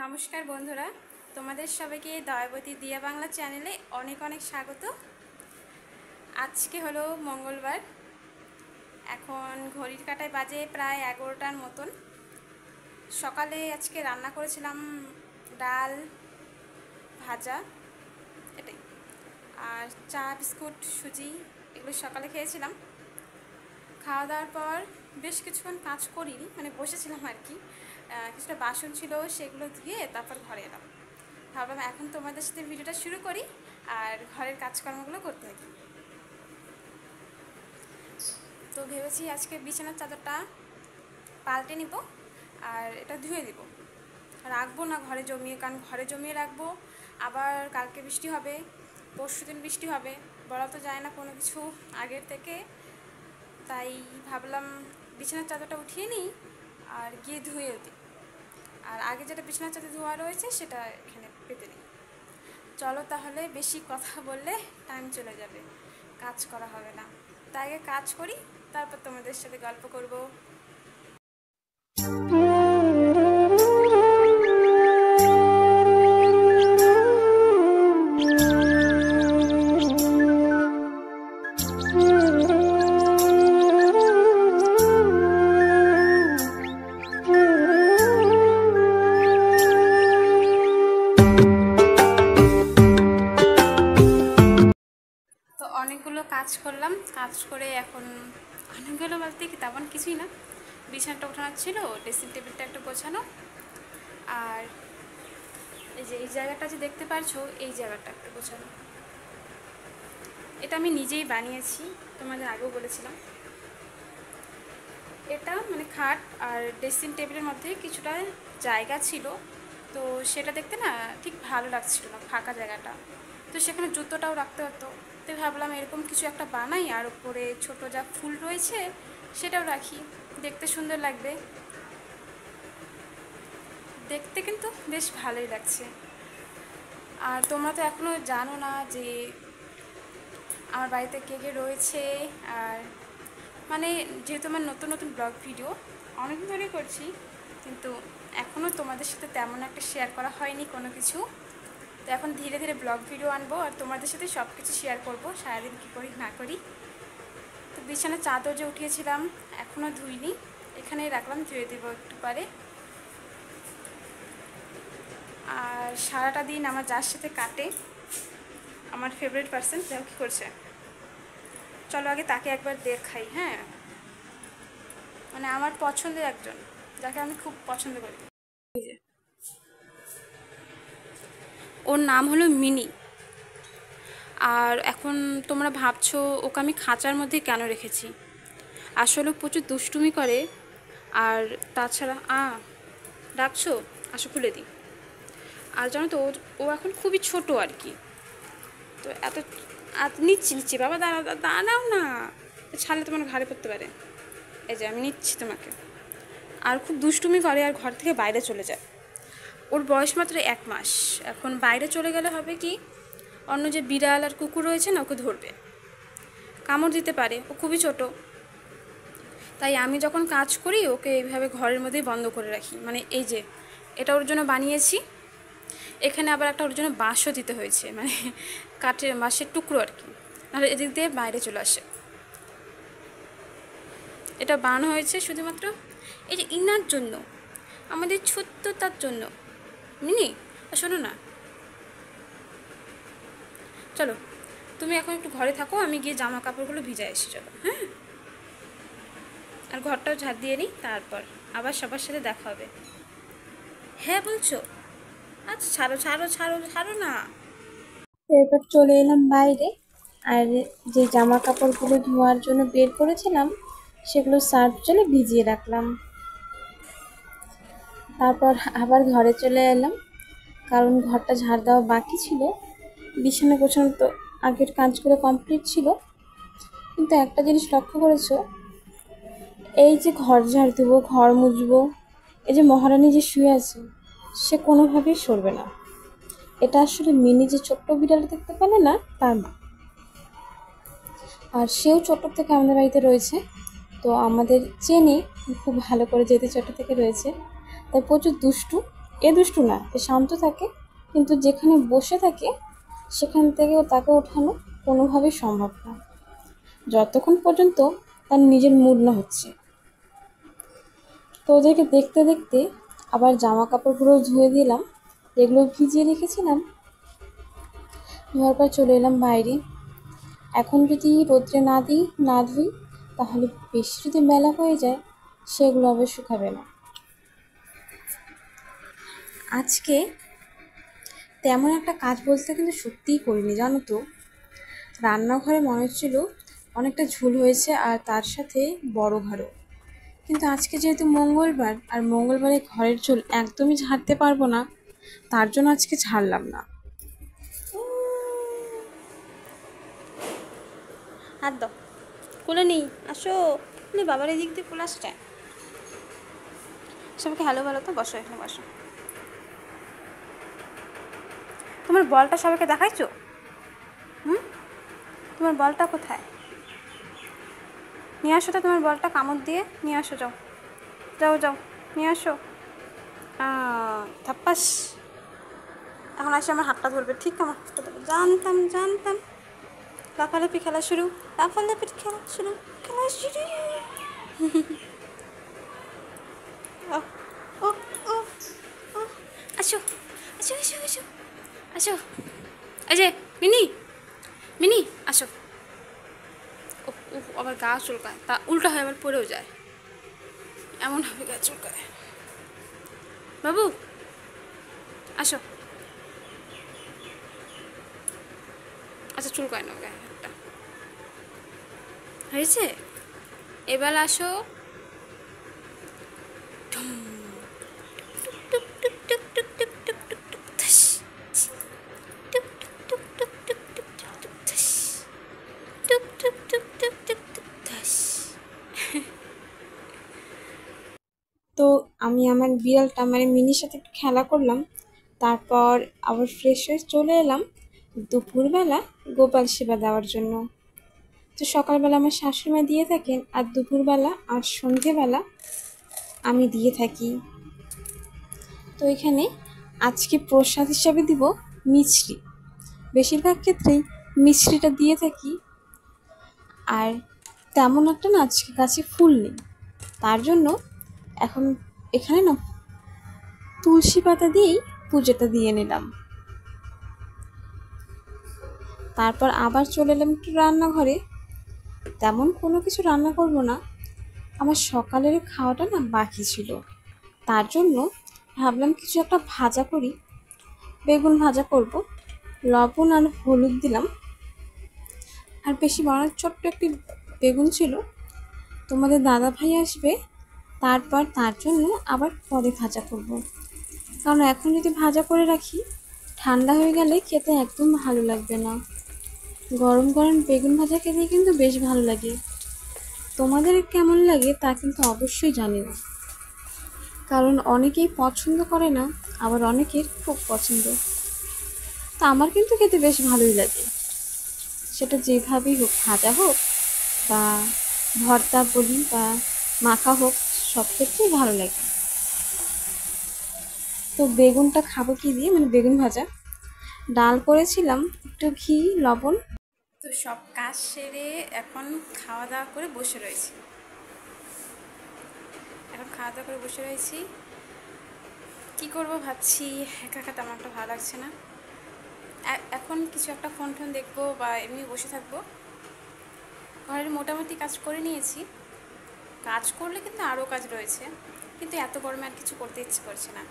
নমস্কার বন্ধুরা, তোমাদের সবাইকে দয়াবতী দিয়া বাংলা চ্যানেলে অনেক অনেক স্বাগত। আজকে হলো মঙ্গলবার, এখন ঘড়ির কাঁটায় বাজে প্রায় 11টার মতন। সকালে আজকে রান্না করেছিলাম ডাল ভাজা, এটাই, আর চা বিস্কুট সুজি এগুলো সকালে খেয়েছিলাম। খাওয়া দাওয়ার পর বেশ কিছুক্ষণ কাজ করিনি, মানে বসেছিলাম আর কি। কিছুটা বাসন ছিল, সেগুলো ধুয়ে তারপর ঘরে এলাম। ভাবলাম এখন তোমাদের সাথে ভিডিওটা শুরু করি আর ঘরের কাজকর্মগুলো করতে থাকি। তো ভেবেছি আজকে বিছানার চাদরটা পাল্টে নিব আর এটা ধুয়ে দিব, রাখবো না ঘরে জমিয়ে, কারণ ঘরে জমিয়ে রাখবো আবার কালকে বৃষ্টি হবে, পরশুদিন বৃষ্টি হবে, বলা তো যায় না কোনো কিছু আগের থেকে। তাই ভাবলাম বিছানার চাদরটা উঠিয়ে নিই আর গিয়ে ধুয়ে দিই, আর আগে যেটা বিছানার চাদর ধোয়া রয়েছে সেটা এখানে পেতে নিই। চলো তাহলে, বেশি কথা বললে টাইম চলে যাবে, কাজ করা হবে না। তাই আগে কাজ করি, তারপর তোমাদের সাথে গল্প করব। অনেকগুলো কাজ করলাম, কাজ করে এখন অনেকগুলো বলতে কি তেমন কিছুই না, বিছানাটা ওঠানোর ছিল, ড্রেসিং টেবিলটা একটু গোছানো, আর এই যে এই জায়গাটা যে দেখতে পারছো এই জায়গাটা একটু গোছানো। এটা আমি নিজেই বানিয়েছি, তোমাদের আগেও বলেছিলাম। এটা মানে খাট আর ড্রেসিং টেবিলের মধ্যে কিছুটা জায়গা ছিল, তো সেটা দেখতে না ঠিক ভালো লাগছিল না, ফাঁকা জায়গাটা, তো সেখানে জুতোটাও রাখতে হতো। তো ভাবলাম এরকম কিছু একটা বানাই, আর উপরে ছোটো যা ফুল রয়েছে সেটাও রাখি, দেখতে সুন্দর লাগবে। দেখতে কিন্তু বেশ ভালোই লাগছে। আর তোমরা তো এখনও জানো না যে আমার বাড়িতে কে কে রয়েছে, আর মানে যেহেতু আমার নতুন নতুন ব্লগ ভিডিও অনেকদিন ধরেই করছি, কিন্তু এখনও তোমাদের সাথে তেমন একটা শেয়ার করা হয়নি কোনো কিছু। তো এখন ধীরে ধীরে ব্লগ ভিডিও আনবো আর তোমাদের সাথে সব কিছু শেয়ার করবো, সারাদিন কী করি না করি। তো বিছানার চাদর যে উঠিয়েছিলাম এখনও ধুইনি, এখানেই রাখলাম, ধুয়ে দেবো একটু পরে। আর সারাটা দিন আমার যার সাথে কাটে, আমার ফেভারিট পার্সন, দেখো কী করছে। চলো আগে তাকে একবার দেখাই। হ্যাঁ, মানে আমার পছন্দের একজন, যাকে আমি খুব পছন্দ করি। ওর নাম হলো মিনি। আর এখন তোমরা ভাবছো ওকে আমি খাঁচার মধ্যে কেন রেখেছি, আসলে প্রচুর দুষ্টুমি করে। আর তাছাড়া ডাকছো, আসো খুলে দিই। আর জানো তো ও এখন খুবই ছোট আর কি, তো এত নিচ্ছি বাবা, দাঁড়াও না, ছাড়লে তোমার ঘাড়ে পড়তে পারে। এই যে আমি নিচ্ছি তোমাকে। আর খুব দুষ্টুমি করে আর ঘর থেকে বাইরে চলে যায়। ওর বয়স মাত্র 1 মাস, এখন বাইরে চলে গেলে হবে কি, অন্য যে বিড়াল আর কুকুর রয়েছে না ওকে ধরবে, কামড় দিতে পারে, ও খুবই ছোট। তাই আমি যখন কাজ করি ওকে এইভাবে ঘরের মধ্যেই বন্ধ করে রাখি। মানে এই যে এটা ওর জন্য বানিয়েছি, এখানে আবার একটা ওর জন্য বাঁশও দিতে হয়েছে, মানে কাঠের বাঁশের টুকরো আর কি, নাহলে এদিক দিয়ে বাইরে চলে আসে। এটা বানানো হয়েছে শুধুমাত্র এই যে ইনার জন্য, আমাদের ছোট্ট তার জন্য। মিনি শোনো না, চলো তুমি এখন একটু ঘরে থাকো, আমি গিয়ে জামা কাপড়গুলো ভিজায় এসে চলো। হ্যাঁ, আর ঘরটাও ঝাড় দিয়ে নিই, তারপর আবার সবার সাথে দেখা হবে। হ্যাঁ বলছো, আচ্ছা ছাড়ো ছাড়ো ছাড়ো ছাড়ো না। এরপর চলে এলাম বাইরে, আর যে জামা কাপড়গুলো ধোয়ার জন্য বের করেছিলাম সেগুলো সার্ফ জলে ভিজিয়ে রাখলাম। তারপর আবার ঘরে চলে এলাম, কারণ ঘরটা ঝাড় দেওয়া বাকি ছিল। বিছানা গোছানো তো আগের কাজগুলো কমপ্লিট ছিল, কিন্তু একটা জিনিস লক্ষ্য করেছো, এই যে ঘর ঝাড় দেবো, ঘর মুছবো, এই যে মহারানী যে শুয়ে আছে সে কোনোভাবেই সরবে না। এটা আসলে মিনি যে ছোট্ট বিড়ালটা দেখতে পেলে না, তার মা। আর সেও ছোটোর থেকে আমাদের বাড়িতে রয়েছে, তো আমাদের চেনে খুব ভালো করে, যেতে ছোটো থেকে রয়েছে, তাই প্রচুর দুষ্টু। এ দুষ্টু না, এ শান্ত থাকে, কিন্তু যেখানে বসে থাকে সেখান থেকেও তাকে ওঠানো কোনোভাবেই সম্ভব না, যতক্ষণ পর্যন্ত তার নিজের মুড না হচ্ছে। তো ওদেরকে দেখতে দেখতে আবার জামা কাপড়গুলো ধুয়ে দিলাম, যেগুলো ভিজিয়ে রেখেছিলাম। ধোয়ার পর চলে এলাম বাইরে। এখন যদি রোদ্রে না দিই, না ধুই, তাহলে বেশি যদি মেলা হয়ে যায় সেগুলো আবার শুকাবে না। আজকে তেমন একটা কাজ বলতে কিন্তু সত্যিই করিনি, জানো তো। রান্নাঘরে মনে হচ্ছিল অনেকটা ঝুল হয়েছে, আর তার সাথে বড় ঘরও। কিন্তু আজকে যেহেতু মঙ্গলবার, আর মঙ্গলবারে ঘরের ঝুল একদমই ঝাড়তে পারবো না, তার জন্য আজকে ঝাড়লাম না। হাত দাও, কোলে নেই, আসো। বাবার এই দিক দিয়ে কোলে আসছে। সবাইকে হ্যালো বলো তো, বসো, এখানে বসো। তোমার বলটা সবাইকে দেখাইছো? তোমার বলটা কোথায়? নিয়ে আসো তো, তোমার বলটা কামড় দিয়ে নিয়ে আসো, যাও যাও যাও, নিয়ে আসো। থাপ্পাস। এখন আসে আমার হাতটা ধরবে, ঠিক আমার হাতটা ধরবে। জানতাম জানতাম। লাফালাফি খেলা শুরু, লাফালাফির খেলা শুরু, খেলা শুরু। ও ও ও ও, আসো আসো আসো আসো আসো। এই যে মিনি, মিনি আসো। ও ও, আবার গা চুলকায়, তা উল্টা হয় আবার পড়েও যায়, এমন হবে গা চুলকায়। বাবু আসো। আচ্ছা চুলকায় না গায়ে হাতটা, হয়েছে। এবার আসো। টুক টুক টুক টুক টুক টুক টুক টুক ধাস। টুক টুক টুক টুক টুক টুক টুক টুক ধাস। টুক টুক টুক টুক টুক টুক ধাস। তো আমি আমার বিড়ালটা মানে মিনির সাথে একটু খেলা করলাম, তারপর আবার ফ্রেশ হয়ে চলে এলাম দুপুরবেলা গোপাল সেবা দেওয়ার জন্য। তো সকালবেলা আমার শাশুড়িমা দিয়ে থাকেন, আর দুপুরবেলা আর সন্ধেবেলা আমি দিয়ে থাকি। তো এখানে আজকে প্রসাদ হিসাবে দিব মিছরি। বেশিরভাগ ক্ষেত্রেই মিছরিটা দিয়ে থাকি। আর তেমন একটা না আজকে গাছে ফুল নেই, তার জন্য এখন এখানে না তুলসী পাতা দিয়েই পুজোটা দিয়ে নিলাম। তারপর আবার চলে এলাম একটু রান্নাঘরে। তেমন কোনো কিছু রান্না করব না, আমার সকালের খাওয়াটা না বাকি ছিল, তার জন্য ভাবলাম কিছু একটা ভাজা করি। বেগুন ভাজা করব, লবণ আর হলুদ দিলাম। আর বেশি বড় ছোট্ট একটি বেগুন ছিল, তোমাদের দাদা ভাই আসবে, তারপর তার জন্য আবার পরে ভাজা করব। কারণ এখন যদি ভাজা করে রাখি, ঠান্ডা হয়ে গেলে খেতে একদম ভালো লাগবে না। গরম গরম বেগুন ভাজা খেতে কিন্তু বেশ ভালো লাগে। তোমাদের কেমন লাগে তা কিন্তু অবশ্যই জানিও, কারণ অনেকেই পছন্দ করে না, আবার অনেকের খুব পছন্দ। তা আমার কিন্তু খেতে বেশ ভালোই লাগে, সেটা যেভাবেই হোক, ভাজা হোক বা ভর্তা বলি বা মাখা হোক, সব ক্ষেত্রেই ভালো লাগে। তো বেগুনটা খাবো কি দিয়ে, মানে বেগুন ভাজা, ডাল করেছিলাম, একটু ঘি লবণ। তো সব কাজ সেরে এখন খাওয়া দাওয়া করে বসে রয়েছি। কী করবো ভাবছি, একা একা তেমন একটা ভালো লাগছে না। এখন কিছু একটা ফোন টোন দেখবো বা এমনি বসে থাকবো। ঘরের মোটামুটি কাজ করে নিয়েছি, কাজ করলে কিন্তু আরও কাজ রয়েছে, কিন্তু এত গরমে আর কিছু করতে ইচ্ছে করছে না।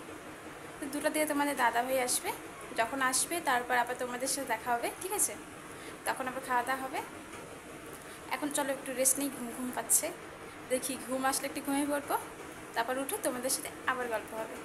তো 2টা দিয়ে তোমাদের দাদাভাই আসবে, যখন আসবে তারপর আবার তোমাদের সাথে দেখা হবে, ঠিক আছে? তখন আবার খাওয়া দাওয়া হবে। এখন চলো একটু রেস্ট নিই, ঘুম ঘুম পাচ্ছে, দেখি ঘুম আসলে একটু ঘুমিয়ে পড়বো, তারপর উঠে তোমাদের সাথে আবার গল্প হবে।